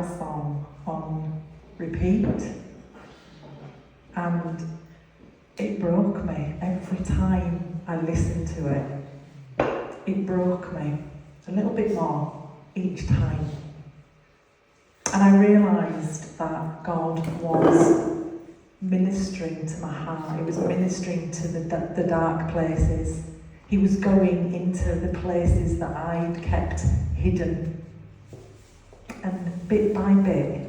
that song on repeat, and it broke me every time I listened to it. It broke me a little bit more each time. And I realised that God was ministering to my heart. He was ministering to the dark places. He was going into the places that I'd kept hidden. And bit by bit,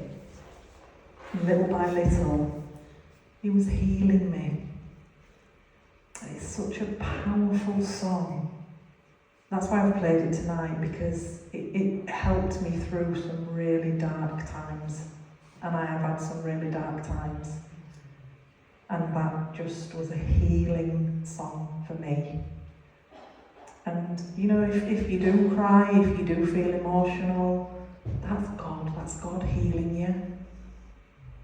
little by little, He was healing me. And it's such a powerful song. That's why I've played it tonight, because it helped me through some really dark times. And I have had some really dark times. And that just was a healing song for me. And you know, if you do cry, if you do feel emotional, that's God healing you.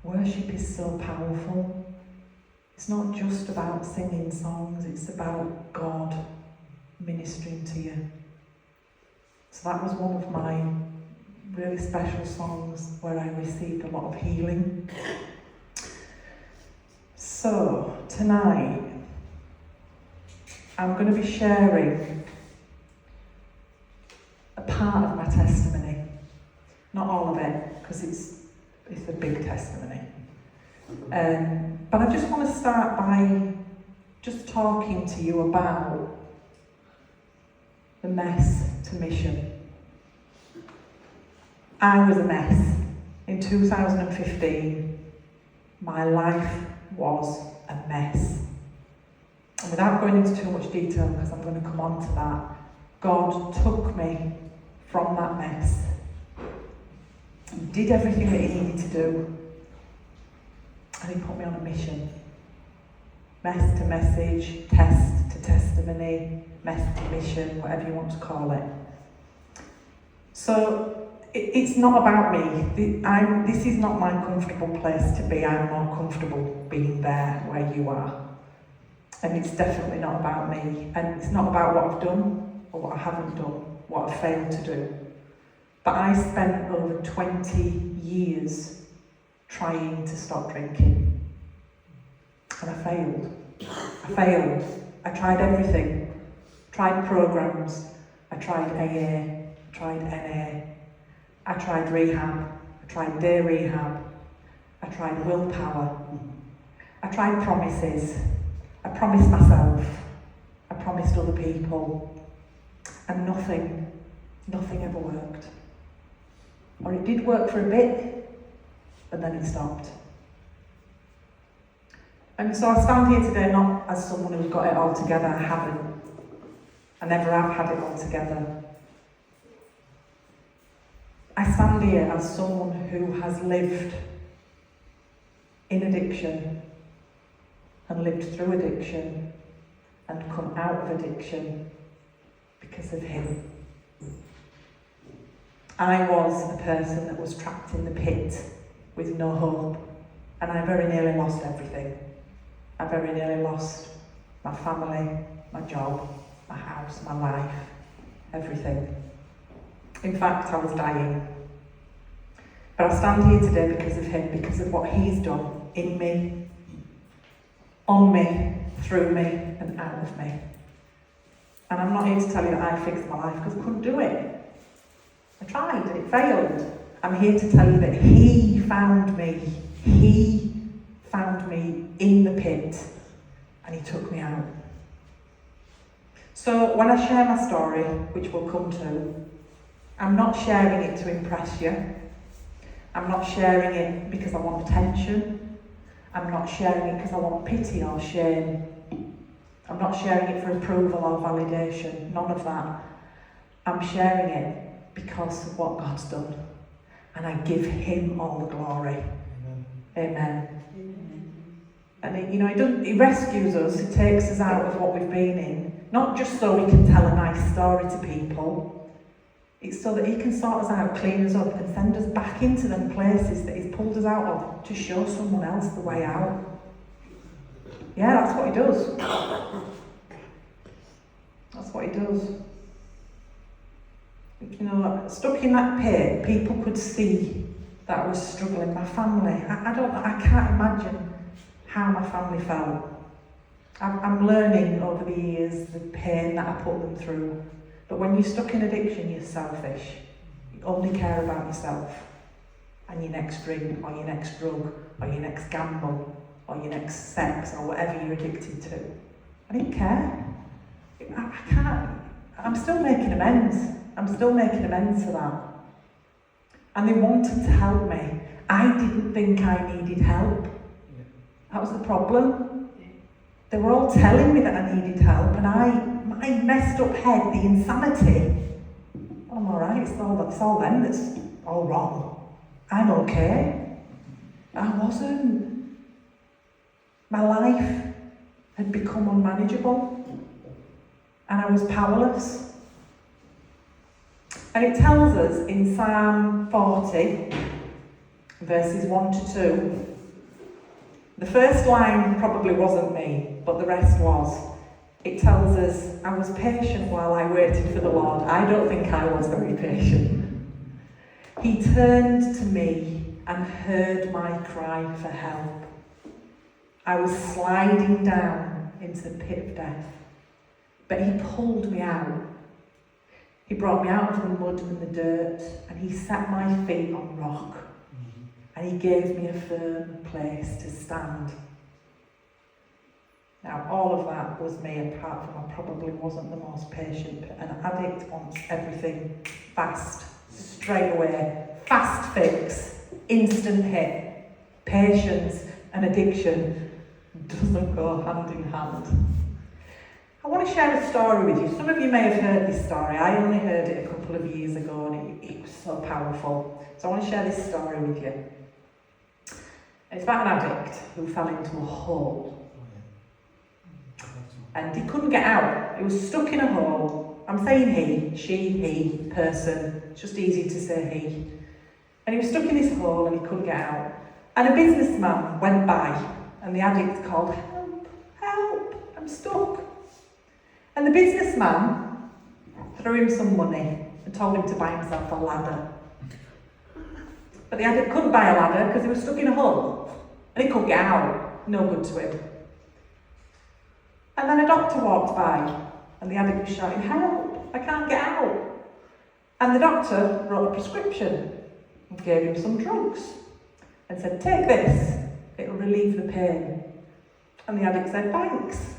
Worship is so powerful. It's not just about singing songs, it's about God ministering to you. So that was one of my really special songs where I received a lot of healing. So tonight I'm going to be sharing a part of my testimony. Not all of it, because it's a big testimony. But I just want to start by just talking to you about the mess to mission. I was a mess. In 2015, my life was a mess. And without going into too much detail, because I'm going to come on to that, God took me from that mess. He did everything that He needed to do. And He put me on a mission. Mess to message, test to testimony, mess to mission, whatever you want to call it. So it's not about me. This is not my comfortable place to be. I'm more comfortable being there where you are. And it's definitely not about me. And it's not about what I've done or what I haven't done, what I've failed to do. But I spent over 20 years trying to stop drinking. And I failed. I tried everything. Tried programs. I tried AA. I tried NA. I tried rehab. I tried day rehab. I tried willpower. I tried promises. I promised myself. I promised other people. And nothing ever worked. Or it did work for a bit, but then it stopped. And so I stand here today not as someone who's got it all together. I haven't. I never have had it all together. I stand here as someone who has lived in addiction and lived through addiction and come out of addiction because of Him. I was the person that was trapped in the pit with no hope, and I very nearly lost everything. I very nearly lost my family, my job, my house, my life, everything. In fact, I was dying. But I stand here today because of Him, because of what He's done in me, on me, through me, and out of me. And I'm not here to tell you that I fixed my life, because I couldn't do it. I tried and it failed. I'm here to tell you that He found me. He found me in the pit and He took me out. So when I share my story, which we'll come to, I'm not sharing it to impress you. I'm not sharing it because I want attention. I'm not sharing it because I want pity or shame. I'm not sharing it for approval or validation. None of that. I'm sharing it because of what God's done. And I give Him all the glory. Amen. And He rescues us, He takes us out of what we've been in, not just so we can tell a nice story to people. It's so that He can sort us out, clean us up, and send us back into them places that He's pulled us out of to show someone else the way out. Yeah, that's what He does. That's what He does. Stuck in that pit, people could see that I was struggling. My family, I can't imagine how my family felt. I'm learning over the years the pain that I put them through. But when you're stuck in addiction, you're selfish. You only care about yourself and your next drink or your next drug or your next gamble or your next sex or whatever you're addicted to. I didn't care. I can't. I'm still making amends. I'm still making amends for that. And they wanted to help me. I didn't think I needed help. That was the problem. They were all telling me that I needed help, and my messed up head, the insanity, I'm alright, it's all them that's all wrong. I'm okay. I wasn't. My life had become unmanageable, and I was powerless. And it tells us in Psalm 40, verses 1 to 2, the first line probably wasn't me, but the rest was. It tells us, I was patient while I waited for the Lord. I don't think I was very patient. He turned to me and heard my cry for help. I was sliding down into the pit of death, but he pulled me out. He brought me out of the mud and the dirt, and he set my feet on rock. And he gave me a firm place to stand. Now, all of that was me, apart from I probably wasn't the most patient. An addict wants everything fast, straight away, fast fix, instant hit. Patience and addiction doesn't go hand in hand. I want to share a story with you. Some of you may have heard this story. I only heard it a couple of years ago, and it was so powerful. So I want to share this story with you. It's about an addict who fell into a hole. And he couldn't get out. He was stuck in a hole. I'm saying he, she, he, person. It's just easier to say he. And he was stuck in this hole and he couldn't get out. And a businessman went by and the addict called, "Help, help, I'm stuck." And the businessman threw him some money and told him to buy himself a ladder. But the addict couldn't buy a ladder because he was stuck in a hole and he couldn't get out. No good to him. And then a doctor walked by and the addict was shouting, "Help, I can't get out." And the doctor wrote a prescription and gave him some drugs and said, "Take this, it'll relieve the pain." And the addict said, "Thanks."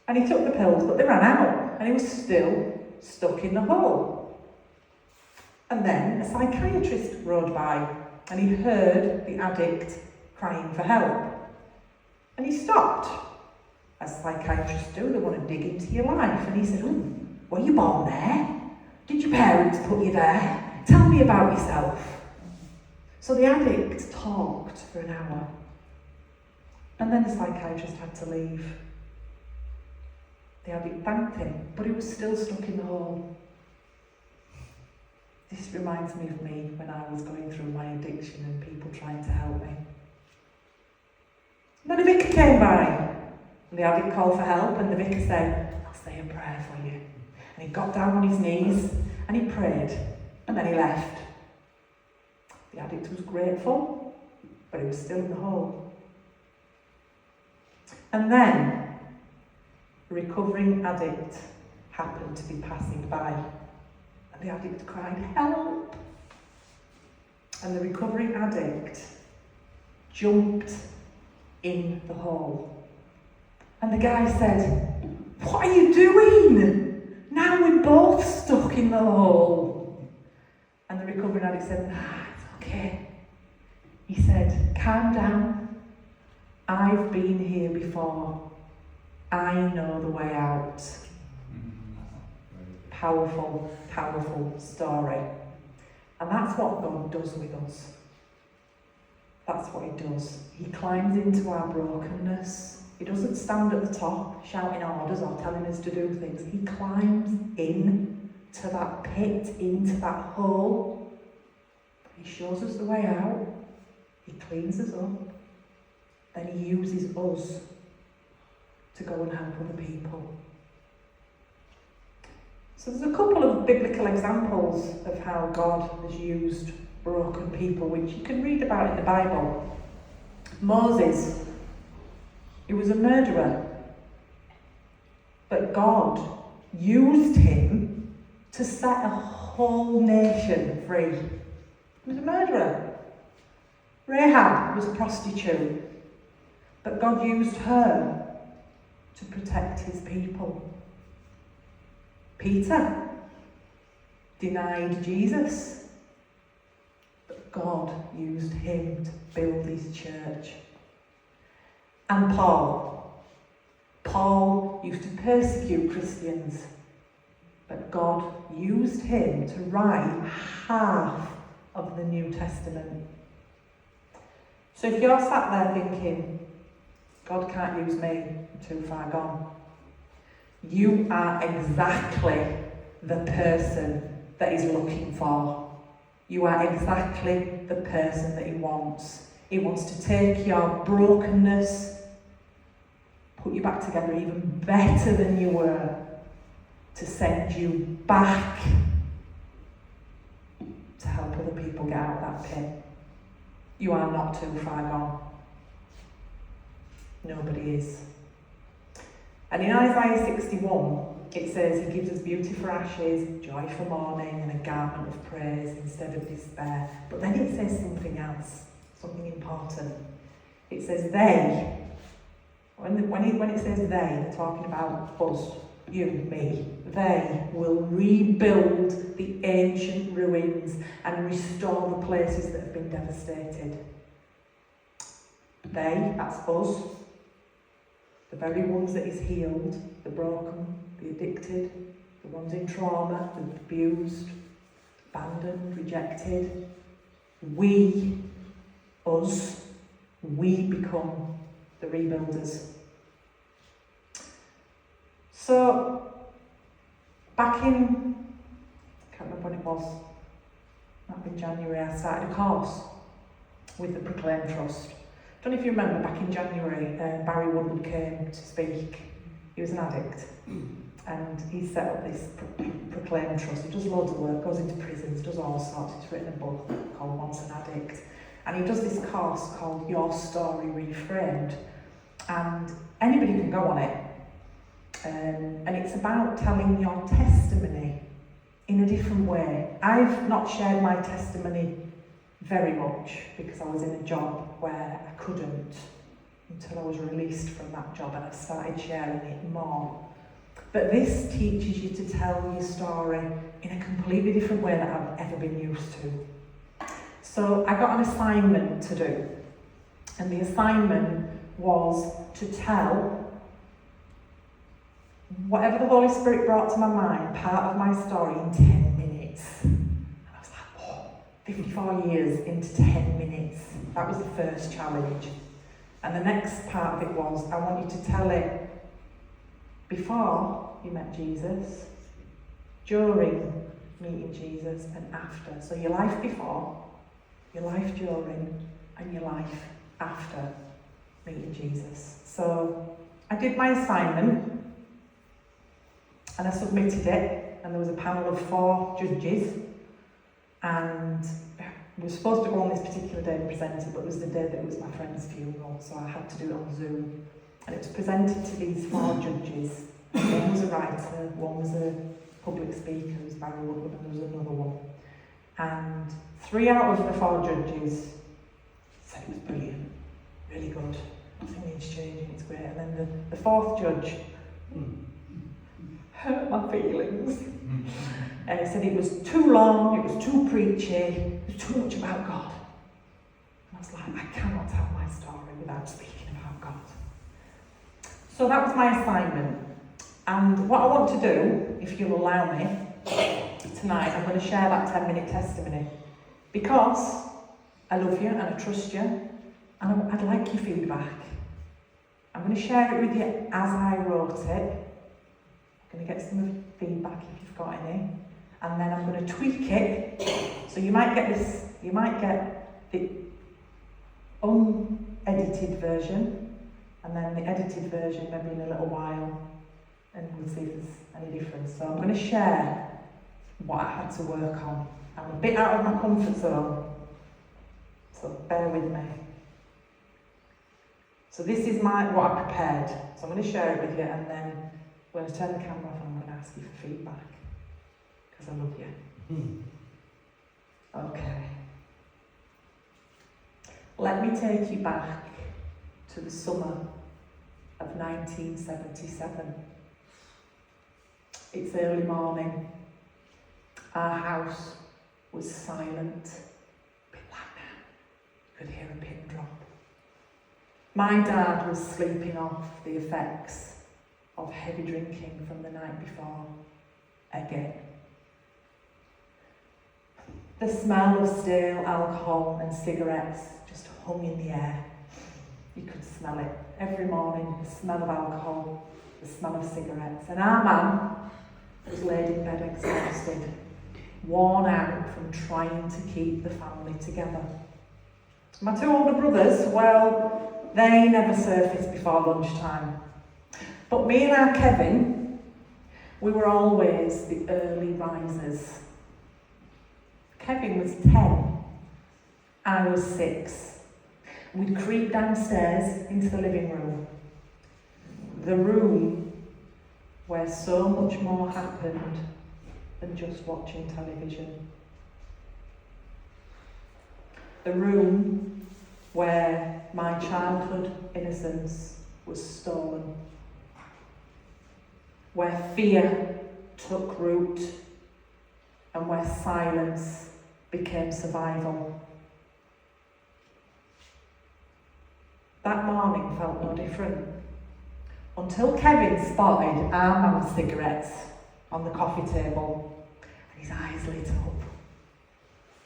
And he took the pills, but they ran out and he was still stuck in the hole. And then a psychiatrist rode by and he heard the addict crying for help. And he stopped, as psychiatrists do. They want to dig into your life. And he said, "Were you born there? Did your parents put you there? Tell me about yourself." So the addict talked for an hour. And then the psychiatrist had to leave. The addict thanked him, but he was still stuck in the hole. This reminds me of me when I was going through my addiction and people trying to help me. And then a vicar came by. And the addict called for help, and the vicar said, "I'll say a prayer for you." And he got down on his knees and he prayed, and then he left. The addict was grateful, but he was still in the hole. And then a recovering addict happened to be passing by, and the addict cried, "Help!" And the recovering addict jumped in the hole. And the guy said, "What are you doing? Now we're both stuck in the hole." And the recovering addict said, "It's okay." He said, "Calm down. I've been here before. I know the way out." Powerful, powerful story. And that's what God does with us. That's what he does. He climbs into our brokenness. He doesn't stand at the top shouting orders or telling us to do things. He climbs in to that pit, into that hole. He shows us the way out. He cleans us up. Then he uses us to go and help other people. So there's a couple of biblical examples of how God has used broken people, which you can read about in the Bible. Moses, he was a murderer, but God used him to set a whole nation free. He was a murderer. Rahab was a prostitute, but God used her to protect his people. Peter denied Jesus, but God used him to build his church. And Paul used to persecute Christians, but God used him to write half of the New Testament. So if you're sat there thinking, God can't use me, I'm too far gone, you are exactly the person that he's looking for. You are exactly the person that he wants. He wants to take your brokenness, put you back together even better than you were, to send you back to help other people get out of that pit. You are not too far gone. Nobody is. And in Isaiah 61, it says he gives us beauty for ashes, joy for mourning, and a garment of praise instead of despair. But then it says something else, something important. It says they, when it says they, they're talking about us, you, me. They will rebuild the ancient ruins and restore the places that have been devastated. They, that's us, the very ones that he's healed, the broken, the addicted, the ones in trauma, the abused, abandoned, rejected. We, us, we become the rebuilders. So, back in, I can't remember when it was, might be January, I started a course with the Proclaim Trust. I don't know if you remember, back in January, Barry Woodward came to speak. He was an addict, and he set up this Proclaim Trust. He does loads of work, goes into prisons, does all sorts. He's written a book called Once an Addict, and he does this course called Your Story Reframed, and anybody can go on it. And it's about telling your testimony in a different way. I've not shared my testimony very much because I was in a job where I couldn't until I was released from that job, and I started sharing it more. But this teaches you to tell your story in a completely different way that I've ever been used to. So I got an assignment to do, and the assignment was to tell whatever the Holy Spirit brought to my mind, part of my story, in 10 minutes. And I was like, 54 years into 10 minutes. That was the first challenge. And the next part of it was, I want you to tell it before you met Jesus, during meeting Jesus, and after. So your life before, your life during, and your life after meeting Jesus. So I did my assignment, and I submitted it, and there was a panel of 4 judges, and we were supposed to go on this particular day and present it, but it was the day that it was my friend's funeral, so I had to do it on Zoom. And it was presented to these 4 judges. One was a writer, one was a public speaker, who was Barry Woodward, and there was another one. And 3 out of the 4 judges said it was brilliant, really good, nothing needs changing, it's great. And then the 4th judge hurt my feelings. Said it was too long, it was too preachy, it was too much about God. And I was like, I cannot tell my story without speaking about God. So that was my assignment. And what I want to do, if you'll allow me, tonight, I'm going to share that 10-minute testimony. Because I love you and I trust you, and I'd like your feedback. I'm going to share it with you as I wrote it. I'm going to get some feedback if you've got any. And then I'm going to tweak it. So you might get the unedited version, and then the edited version maybe in a little while, and we'll see if there's any difference. So I'm going to share what I had to work on. I'm a bit out of my comfort zone, So bear with me. So this is what I prepared. So I'm going to share it with you, and then I'm going to turn the camera off and I'm going to ask you for feedback. Because I love you. Okay. Let me take you back to the summer of 1977. It's early morning. Our house was silent. A bit like that. You could hear a pin drop. My dad was sleeping off the effects of heavy drinking from the night before again. The smell of stale alcohol and cigarettes just hung in the air. You could smell it every morning, the smell of alcohol, the smell of cigarettes. And our mum was laid in bed exhausted, worn out from trying to keep the family together. My two older brothers, well, they never surfaced before lunchtime. But me and our Kevin, we were always the early risers. Kevin was 10, I was 6. We'd creep downstairs into the living room, the room where so much more happened than just watching television. The room where my childhood innocence was stolen, where fear took root and where silence became survival. That morning felt no different until Kevin spotted our mum's cigarettes on the coffee table and his eyes lit up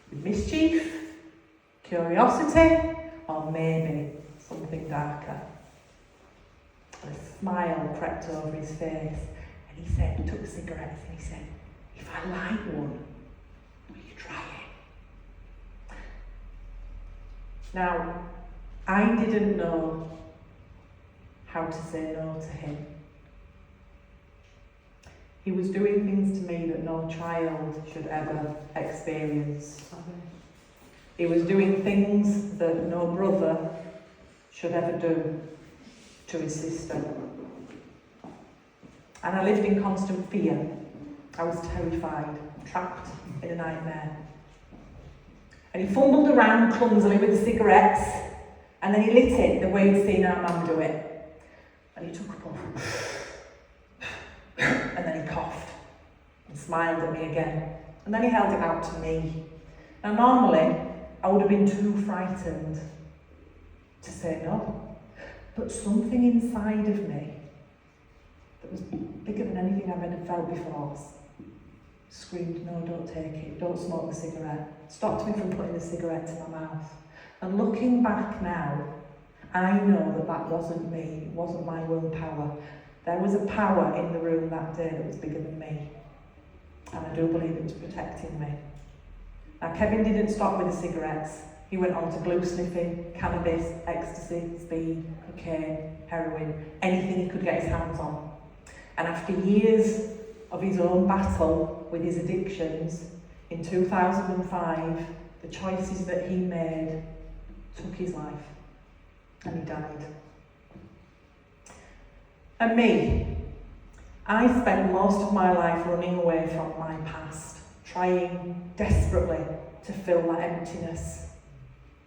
with mischief, curiosity, or maybe something darker. A smile crept over his face and he took cigarettes and he said, "If I light one, will you try it?" Now, I didn't know how to say no to him. He was doing things to me that no child should ever experience. He was doing things that no brother should ever do to his sister. And I lived in constant fear. I was terrified, trapped in a nightmare. And he fumbled around clumsily with the cigarettes, and then he lit it the way he'd seen our mum do it. And he took a puff. And then he coughed and smiled at me again. And then he held it out to me. Now normally, I would have been too frightened to say no. But something inside of me that was bigger than anything I've ever felt before screamed, "No, don't take it, don't smoke the cigarette." Stopped me from putting the cigarette in my mouth. And looking back now, I know that that wasn't me, it wasn't my willpower. There was a power in the room that day that was bigger than me. And I do believe it was protecting me. Now, Kevin didn't stop with the cigarettes. He went on to glue sniffing, cannabis, ecstasy, speed, cocaine, heroin, anything he could get his hands on. And after years of his own battle with his addictions, in 2005, the choices that he made took his life, and he died. And me, I spent most of my life running away from my past, trying desperately to fill that emptiness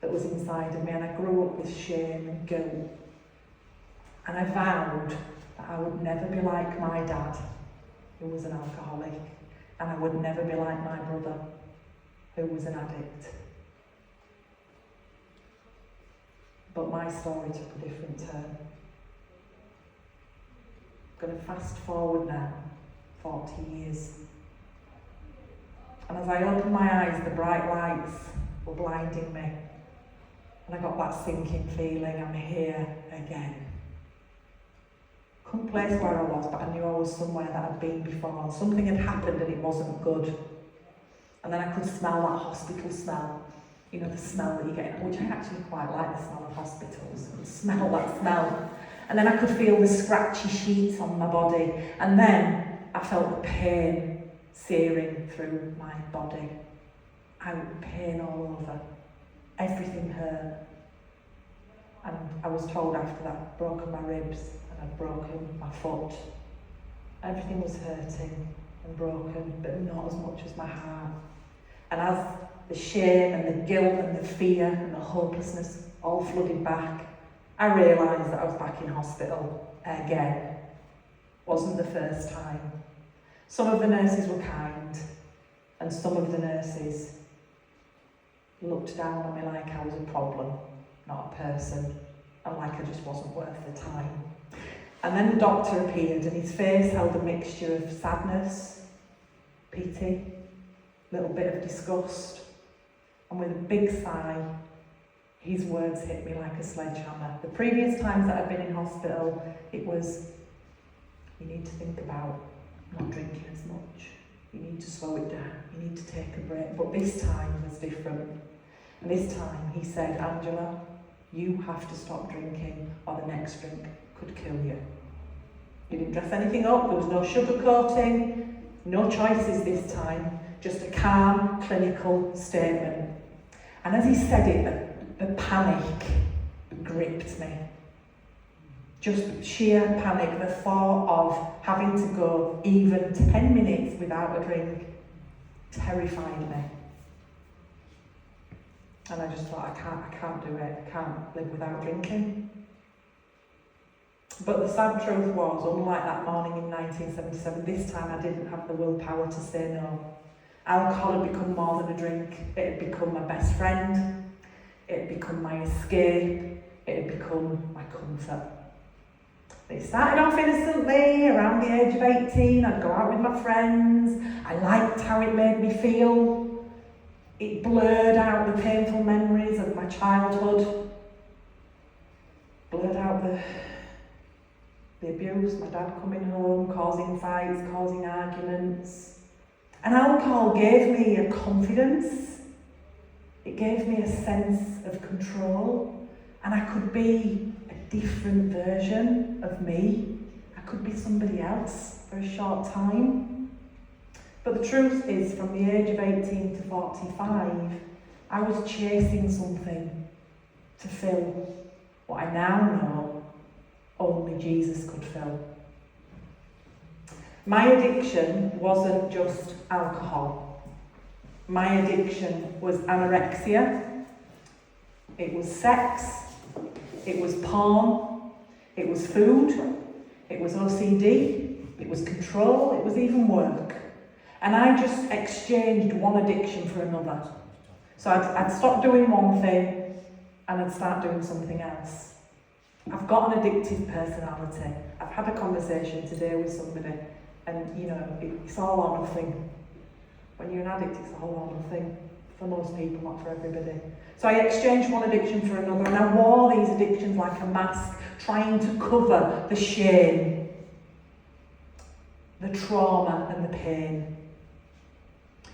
that was inside of me, and I grew up with shame and guilt. And I vowed that I would never be like my dad, who was an alcoholic, and I would never be like my brother, who was an addict. But my story took a different turn. I'm going to fast forward now, 40 years. And as I opened my eyes, the bright lights were blinding me. And I got that sinking feeling, I'm here again. Couldn't place where I was, but I knew I was somewhere that I'd been before. Something had happened and it wasn't good. And then I could smell that hospital smell. You know, the smell that you get, which I actually quite like, the smell of hospitals. Smell that smell. And then I could feel the scratchy sheets on my body. And then I felt the pain searing through my body. Pain all over. Everything hurt. And I was told after that I'd broken my ribs and I'd broken my foot. Everything was hurting and broken, but not as much as my heart. And as the shame and the guilt and the fear and the hopelessness all flooded back, I realised that I was back in hospital again. Wasn't the first time. Some of the nurses were kind, and some of the nurses looked down on me like I was a problem, not a person, and like I just wasn't worth the time. And then the doctor appeared, and his face held a mixture of sadness, pity, a little bit of disgust, and with a big sigh, his words hit me like a sledgehammer. The previous times that I'd been in hospital, it was, you need to think about not drinking as much. You need to slow it down. You need to take a break. But this time was different. And this time he said, Angela, you have to stop drinking or the next drink could kill you. He didn't dress anything up. There was no sugarcoating, no choices this time. Just a calm, clinical statement. And as he said it, the panic gripped me. Just sheer panic, the thought of having to go even 10 minutes without a drink terrified me. And I just thought, I can't do it, I can't live without drinking. But the sad truth was, unlike that morning in 1977, this time I didn't have the willpower to say no. Alcohol had become more than a drink, it had become my best friend, it had become my escape, it had become my comfort. It started off innocently, around the age of 18, I'd go out with my friends, I liked how it made me feel. It blurred out the painful memories of my childhood, blurred out the abuse, my dad coming home, causing fights, causing arguments. And alcohol gave me a confidence, it gave me a sense of control, and I could be a different version of me. I could be somebody else for a short time. But the truth is, from the age of 18 to 45, I was chasing something to fill what I now know only Jesus could fill. My addiction wasn't just alcohol. My addiction was anorexia, it was sex, it was porn, it was food, it was OCD, it was control, it was even work. And I just exchanged one addiction for another. So I'd stop doing one thing and I'd start doing something else. I've got an addictive personality. I've had a conversation today with somebody and, you know, it's all or nothing. When you're an addict, it's all or nothing. For most people, not for everybody. So I exchanged one addiction for another, and I wore these addictions like a mask, trying to cover the shame, the trauma and the pain.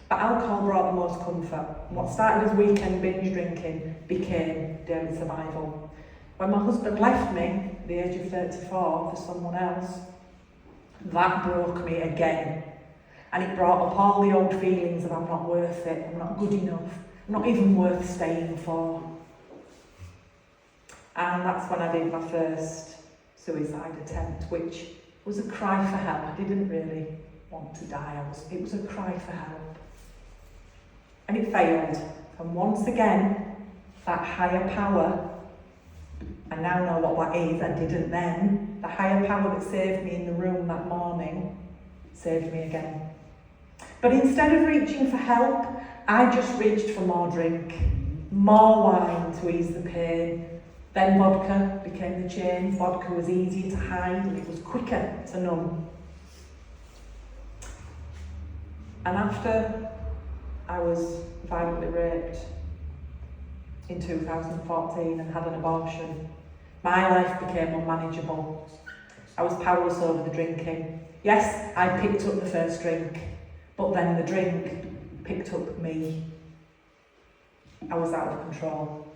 But alcohol brought the most comfort. What started as weekend binge drinking became daily survival. When my husband left me at the age of 34 for someone else, that broke me again. And it brought up all the old feelings of I'm not worth it, I'm not good enough, I'm not even worth staying for. And that's when I did my first suicide attempt, which was a cry for help. I didn't really want to die, it was a cry for help. And it failed. And once again, that higher power, I now know what that is, I didn't then, the higher power that saved me in the room that morning, saved me again. But instead of reaching for help, I just reached for more drink, more wine to ease the pain. Then vodka became the change. Vodka was easier to hide and it was quicker to numb. And after I was violently raped in 2014 and had an abortion, my life became unmanageable. I was powerless over the drinking. Yes, I picked up the first drink, but then the drink picked up me. I was out of control.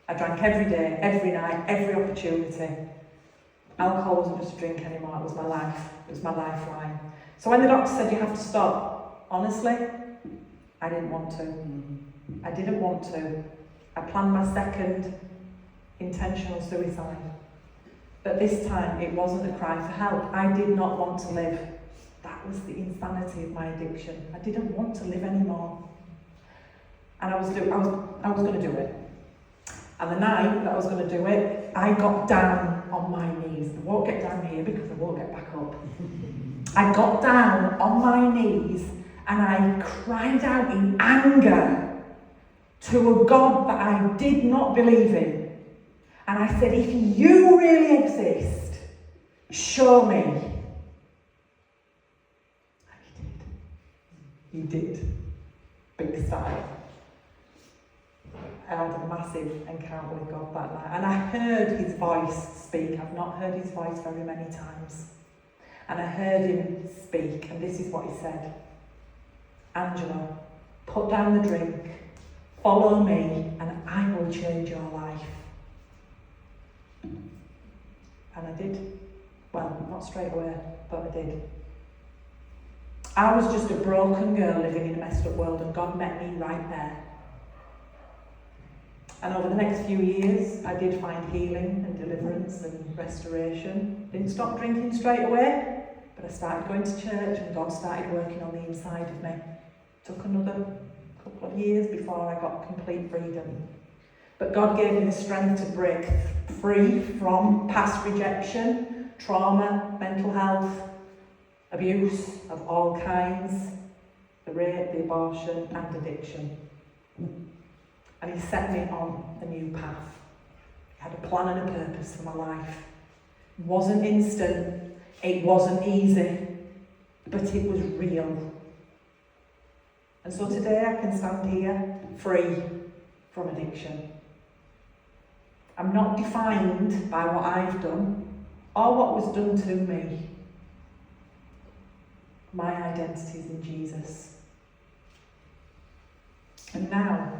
I drank every day, every night, every opportunity. Alcohol wasn't just a drink anymore, it was my life. It was my lifeline. So when the doctor said you have to stop, honestly, I didn't want to. I didn't want to. I planned my second intentional suicide. But this time it wasn't a cry for help. I did not want to live. That was the insanity of my addiction. I didn't want to live anymore. And I was going to do it. And the night that I was going to do it, I got down on my knees. I won't get down here because I won't get back up. I got down on my knees and I cried out in anger to a God that I did not believe in. And I said, if you really exist, show me. And he did. He did. Big sigh. I had a massive encounter with God that night. And I heard his voice speak. I've not heard his voice very many times. And I heard him speak, and this is what he said. Angela, put down the drink, follow me, and I will change your life. And I did. Well, not straight away, but I did. I was just a broken girl living in a messed up world, and God met me right there. And over the next few years, I did find healing and deliverance and restoration. Didn't stop drinking straight away, but I started going to church and God started working on the inside of me. Took another couple of years before I got complete freedom. But God gave me the strength to break free from past rejection, trauma, mental health, abuse of all kinds, the rape, the abortion, and addiction. And he set me on a new path. He had a plan and a purpose for my life. It wasn't instant, it wasn't easy, but it was real. And so today I can stand here free from addiction. I'm not defined by what I've done or what was done to me. My identity is in Jesus. And now,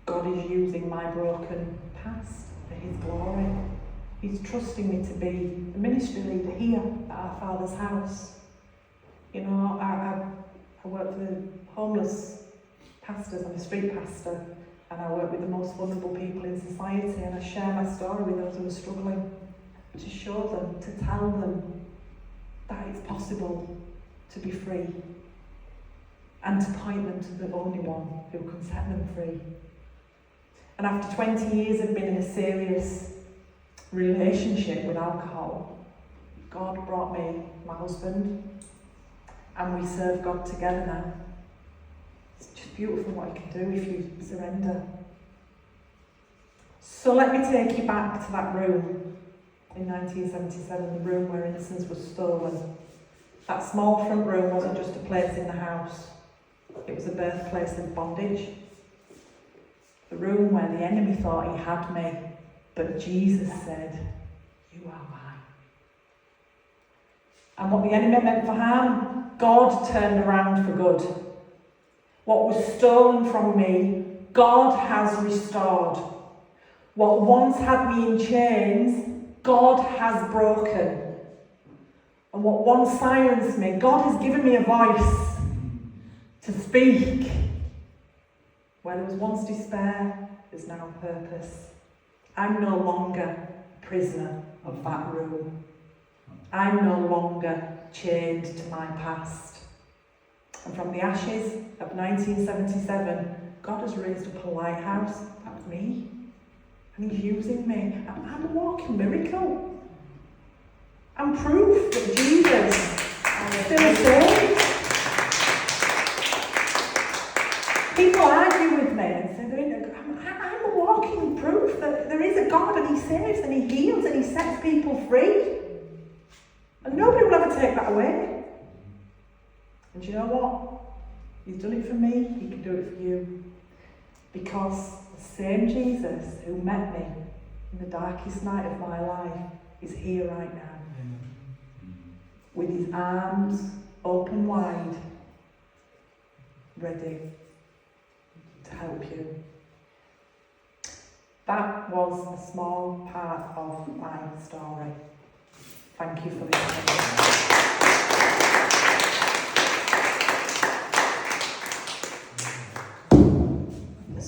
God is using my broken past for his glory. He's trusting me to be the ministry leader here at our Father's house. You know, I work for the homeless pastors. I'm a street pastor, and I work with the most vulnerable people in society, and I share my story with those who are struggling, to show them, to tell them that it's possible to be free, and to point them to the only one who can set them free. And after 20 years of being in a serious relationship with alcohol, God brought me my husband, and we serve God together now. It's just beautiful what you can do if you surrender. So let me take you back to that room in 1977, the room where innocence was stolen. That small front room wasn't just a place in the house, it was a birthplace of bondage. The room where the enemy thought he had me, but Jesus said, "You are mine." And what the enemy meant for harm, God turned around for good. What was stolen from me, God has restored. What once had me in chains, God has broken. And what once silenced me, God has given me a voice to speak. Where there was once despair, there's now purpose. I'm no longer a prisoner of that room. I'm no longer chained to my past. And from the ashes of 1977, God has raised up a lighthouse. That's me. And he's using me. I'm a walking miracle. I'm proof that Jesus still saves. People argue with me and say, I'm a walking proof that there is a God and he saves and he heals and he sets people free. And nobody will ever take that away. And you know what? He's done it for me, he can do it for you. Because the same Jesus who met me in the darkest night of my life is here right now. With his arms open wide, ready to help you. That was a small part of my story. Thank you for listening.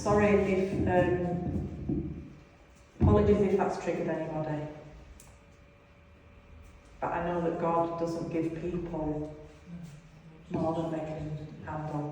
sorry if, apologies if that's triggered anybody. But I know that God doesn't give people more than they can handle.